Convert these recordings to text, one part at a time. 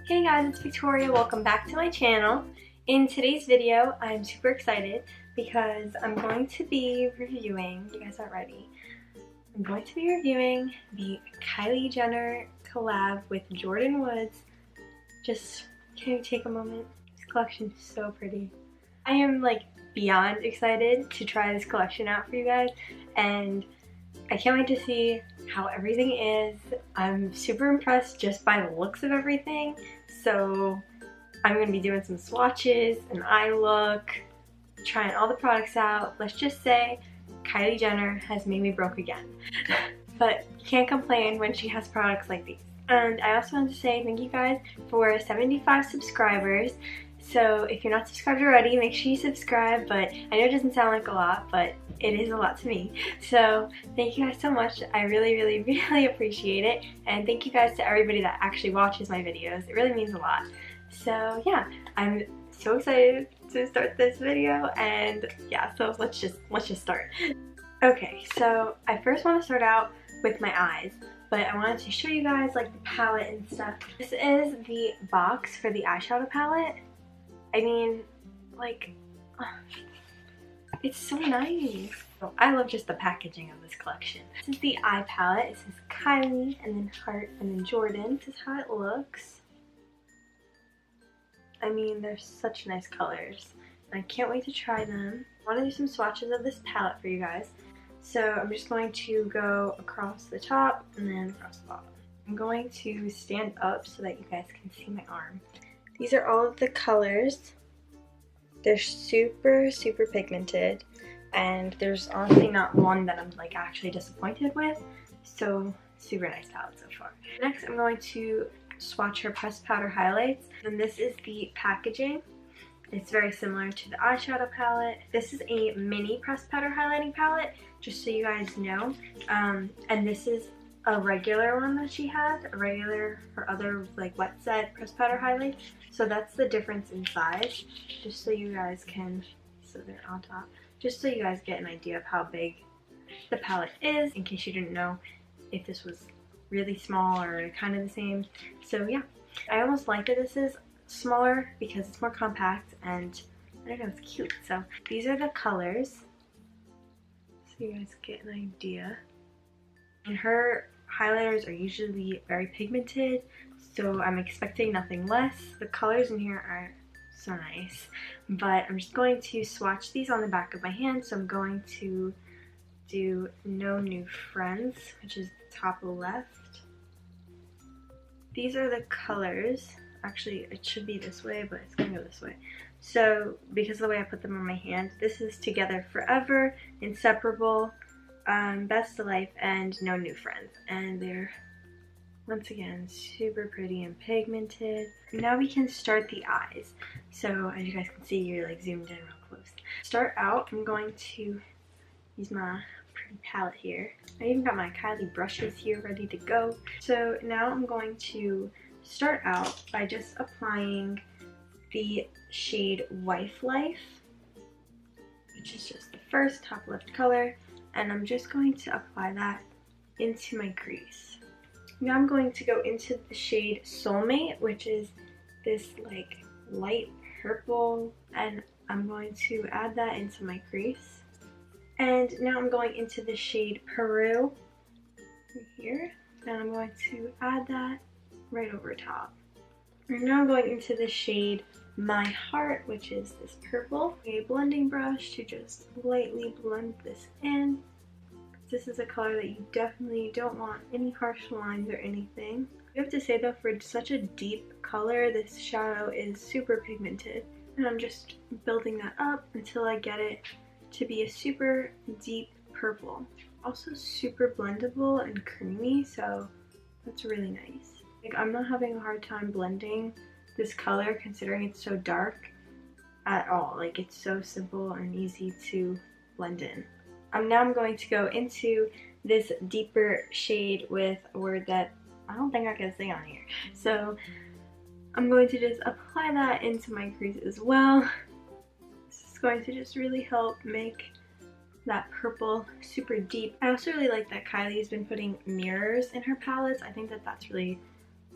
Hey guys, it's Victoria. Welcome back to my channel. In today's video, I'm super excited because I'm going to be reviewing, you guys aren't ready, I'm going to be reviewing the Kylie Jenner collab with Jordyn Woods. Just, can you take a moment? This collection is so pretty. I am like beyond excited to try this collection out for you guys, and I can't wait to see how everything is. I'm super impressed just by the looks of everything. So I'm going to be doing some swatches, an eye look, trying all the products out. Let's just say Kylie Jenner has made me broke again. But you can't complain when she has products like these. And I also wanted to say thank you guys for 75 subscribers. So if you're not subscribed already, make sure you subscribe. But I know it doesn't sound like a lot, but it is a lot to me. So thank you guys so much. I really appreciate it. And thank you guys to everybody that actually watches my videos. It really means a lot. So yeah, I'm so excited to start this video, and yeah, so let's just start. Okay, so I first want to start out with my eyes, but I wanted to show you guys like the palette and stuff. This is the box for the eyeshadow palette. I mean, like, it's so nice. So I love just the packaging of this collection. This is the eye palette. It says Kylie and then heart and then Jordyn. This is how it looks. I mean, they're such nice colors. And I can't wait to try them. I want to do some swatches of this palette for you guys. So I'm just going to go across the top and then across the bottom. I'm going to stand up so that you guys can see my arm. These are all of the colors. They're super pigmented, and there's honestly not one that I'm like actually disappointed with. So super nice palette so far. Next I'm going to swatch her pressed powder highlights, and this is the packaging. It's very similar to the eyeshadow palette. This is a mini pressed powder highlighting palette, just so you guys know. And this is a regular one that she has, a regular or other like wet set pressed powder highlight. So that's the difference in size, just so you guys can, so they're on top, just so you guys get an idea of how big the palette is, in case you didn't know if this was really small or kind of the same. So yeah, I almost like that this is smaller because it's more compact, and I don't know, it's cute. So these are the colors, so you guys get an idea. And her highlighters are usually very pigmented, so I'm expecting nothing less. The colors in here are so nice, but I'm just going to swatch these on the back of my hand. So I'm going to do No New Friends, which is the top left. These are the colors. Actually, it should be this way, but it's gonna go this way. So because of the way I put them on my hand, this is Together Forever, Inseparable, Best of Life, and No New Friends. And they're, once again, super pretty and pigmented. Now we can start the eyes. So as you guys can see, you're like zoomed in real close. Start out, I'm going to use my pretty palette here. I even got my Kylie brushes here ready to go. So now I'm going to start out by just applying the shade Wife Life, which is just the first top left color, and I'm just going to apply that into my crease. Now I'm going to go into the shade Soulmate, which is this like light purple, and I'm going to add that into my crease. And now I'm going into the shade Peru right here, and I'm going to add that right over top. And now I'm going into the shade My Heart, which is this purple. A blending brush to just lightly blend this in. This is a color that you definitely don't want any harsh lines or anything. You have to say though, for such a deep color, this shadow is super pigmented. And I'm just building that up until I get it to be a super deep purple. Also super blendable and creamy, so that's really nice. Like, I'm not having a hard time blending this color considering it's so dark at all. Like, it's so simple and easy to blend in. Now I'm going to go into this deeper shade with a word that I don't think I can say on here. So I'm going to just apply that into my crease as well. This is going to just really help make that purple super deep. I also really like that Kylie's been putting mirrors in her palettes. I think that that's really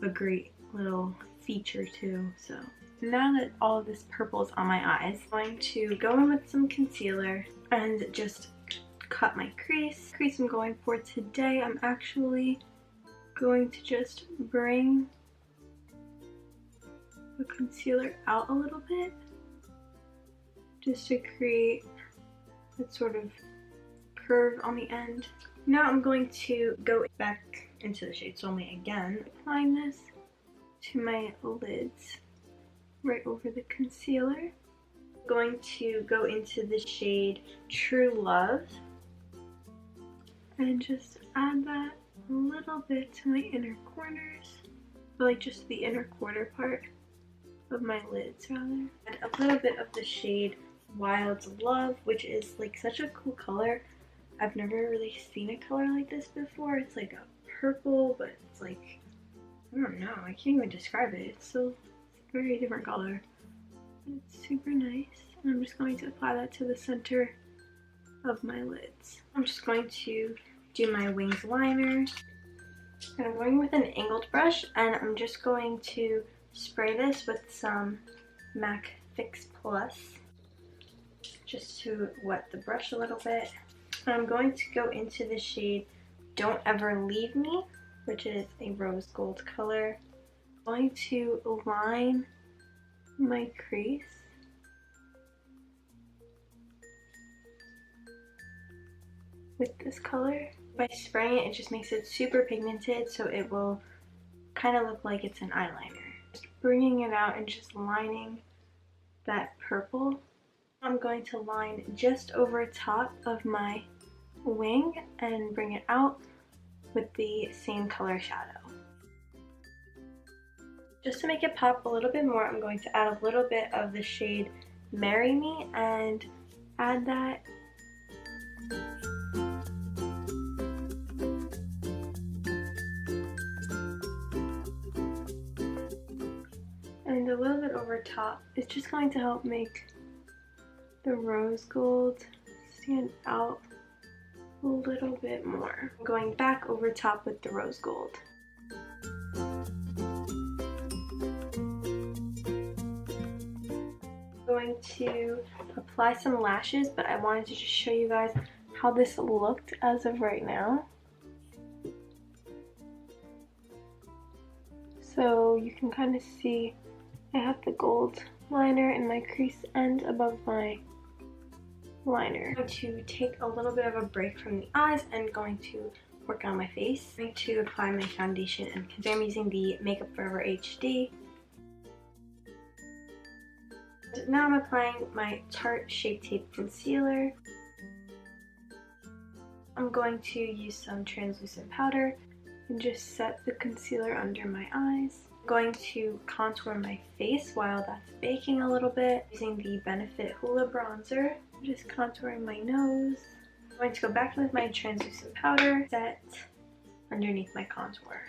a great little feature too. So now that all of this purple is on my eyes, I'm going to go in with some concealer and just cut my crease. The crease I'm going for today, I'm actually going to just bring the concealer out a little bit just to create that sort of curve on the end. Now I'm going to go back into the shade Soulmate again, applying this to my lids right over the concealer. I'm going to go into the shade True Love and just add that a little bit to my inner corners, like just the inner corner part of my lids rather. Add a little bit of the shade Wild Love, which is like such a cool color. I've never really seen a color like this before. It's like a purple, but it's like, I don't know, I can't even describe it. It's a very different color. It's super nice. And I'm just going to apply that to the center of my lids. I'm just going to do my wings liner. And I'm going with an angled brush, and I'm just going to spray this with some MAC Fix Plus just to wet the brush a little bit. And I'm going to go into the shade Don't Ever Leave Me, which is a rose gold color. I'm going to line my crease with this color. By spraying it, it just makes it super pigmented, so it will kind of look like it's an eyeliner. Just bringing it out and just lining that purple. I'm going to line just over top of my wing and bring it out with the same color shadow. Just to make it pop a little bit more, I'm going to add a little bit of the shade Marry Me and add that and a little bit over top. It's just going to help make the rose gold stand out a little bit more. I'm going back over top with the rose gold. I'm going to apply some lashes, but I wanted to just show you guys how this looked as of right now. So you can kind of see I have the gold liner in my crease end above my liner. I'm going to take a little bit of a break from the eyes and going to work on my face. I'm going to apply my foundation and concealer. I'm using the Makeup Forever HD. Now I'm applying my Tarte Shape Tape Concealer. I'm going to use some translucent powder and just set the concealer under my eyes. I'm going to contour my face while that's baking a little bit using the Benefit Hoola Bronzer. I'm just contouring my nose. I'm going to go back with my translucent powder, set underneath my contour.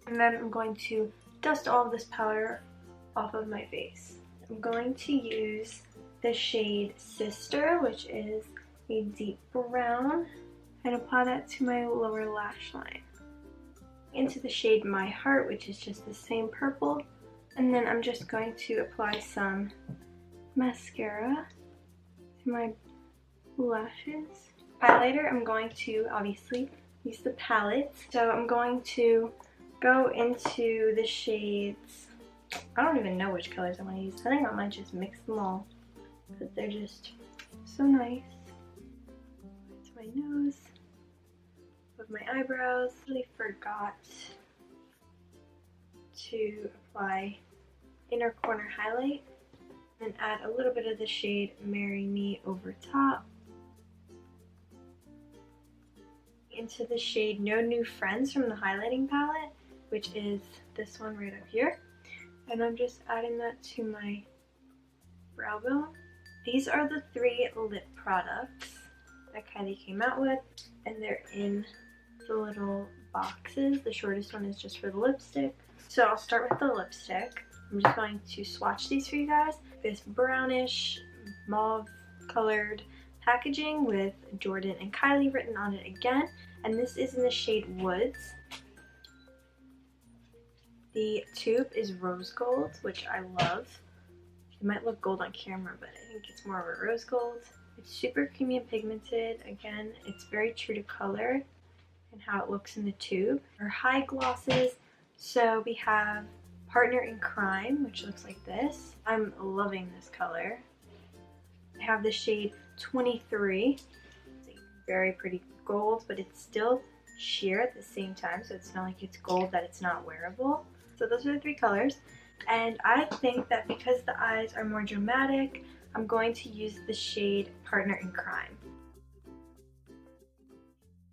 And then I'm going to dust all of this powder off of my face. I'm going to use the shade Sister, which is a deep brown, and apply that to my lower lash line. Into the shade My Heart, which is just the same purple, and then I'm just going to apply some mascara to my lashes. Highlighter, I'm going to obviously use the palette, so I'm going to go into the shades, I don't even know which colors I want to use. I think I might just mix them all because they're just so nice. To my nose, with my eyebrows. I really forgot to apply inner corner highlight and add a little bit of the shade Marry Me over top. Into the shade No New Friends from the highlighting palette, which is this one right up here. And I'm just adding that to my brow bone. These are the 3 lip products that Kylie came out with, and they're in the little boxes. The shortest one is just for the lipstick. So I'll start with the lipstick. I'm just going to swatch these for you guys. This brownish mauve colored packaging with Jordyn and Kylie written on it again, and this is in the shade Woods. The tube is rose gold, which I love. It might look gold on camera, but I think it's more of a rose gold. It's super creamy and pigmented. Again, it's very true to color and how it looks in the tube. Our high glosses, so we have Partner in Crime, which looks like this. I'm loving this color. I have the shade 23. It's a very pretty gold, but it's still sheer at the same time, so it's not like it's gold that it's not wearable. So those are the 3 colors. And I think that because the eyes are more dramatic, I'm going to use the shade Partner in Crime.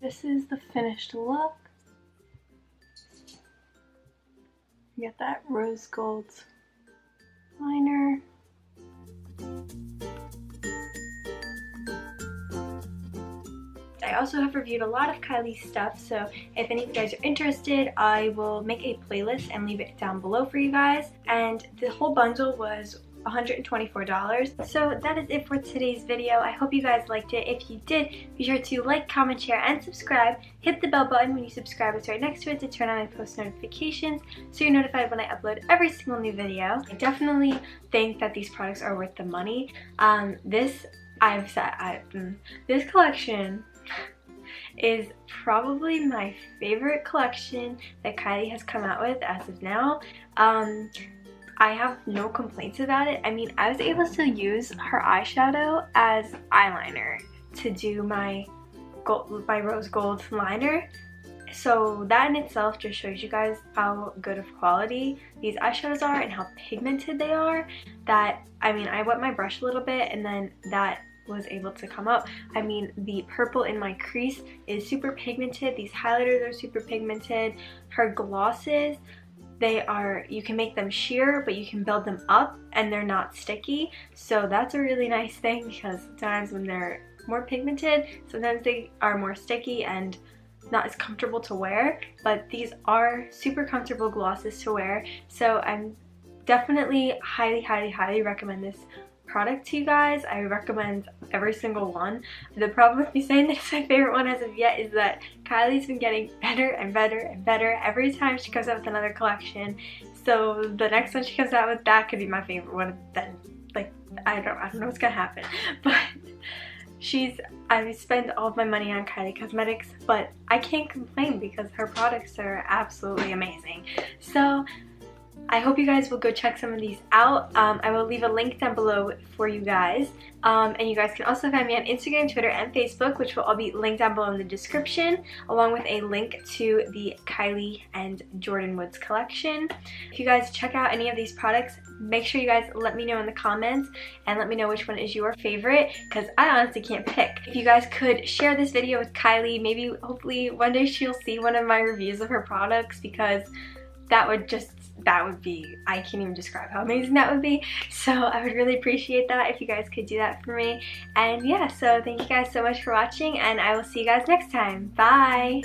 This is the finished look. You get that rose gold liner. I also have reviewed a lot of Kylie's stuff, so if any of you guys are interested, I will make a playlist and leave it down below for you guys. And the whole bundle was $124. So that is it for today's video. I hope you guys liked it. If you did, be sure to like, comment, share, and subscribe. Hit the bell button when you subscribe. It's right next to it to turn on my post notifications so you're notified when I upload every single new video. I definitely think that these products are worth the money. This collection is probably my favorite collection that Kylie has come out with as of now. I have no complaints about it. I mean, I was able to use her eyeshadow as eyeliner to do my rose gold liner. So that in itself just shows you guys how good of quality these eyeshadows are and how pigmented they are. That, I mean, I wet my brush a little bit and then that was able to come up. I mean, the purple in my crease is super pigmented. These highlighters are super pigmented. Her glosses, you can make them sheer, but you can build them up and they're not sticky. So that's a really nice thing, because sometimes when they're more pigmented, sometimes they are more sticky and not as comfortable to wear. But these are super comfortable glosses to wear. So I'm definitely highly recommend this product to you guys. I recommend every single one. The problem with me saying that it's my favorite one as of yet is that Kylie's been getting better and better and better every time she comes out with another collection. So the next one she comes out with, that could be my favorite one. Then, like, I don't know what's gonna happen. But I spend all of my money on Kylie Cosmetics, but I can't complain because her products are absolutely amazing. So I hope you guys will go check some of these out. I will leave a link down below for you guys. And you guys can also find me on Instagram, Twitter, and Facebook, which will all be linked down below in the description, along with a link to the Kylie and Jordyn Woods collection. If you guys check out any of these products, make sure you guys let me know in the comments and let me know which one is your favorite, because I honestly can't pick. If you guys could share this video with Kylie, maybe hopefully one day she'll see one of my reviews of her products, because that would be, I can't even describe how amazing that would be. So I would really appreciate that if you guys could do that for me. And yeah, so thank you guys so much for watching, and I will see you guys next time. Bye!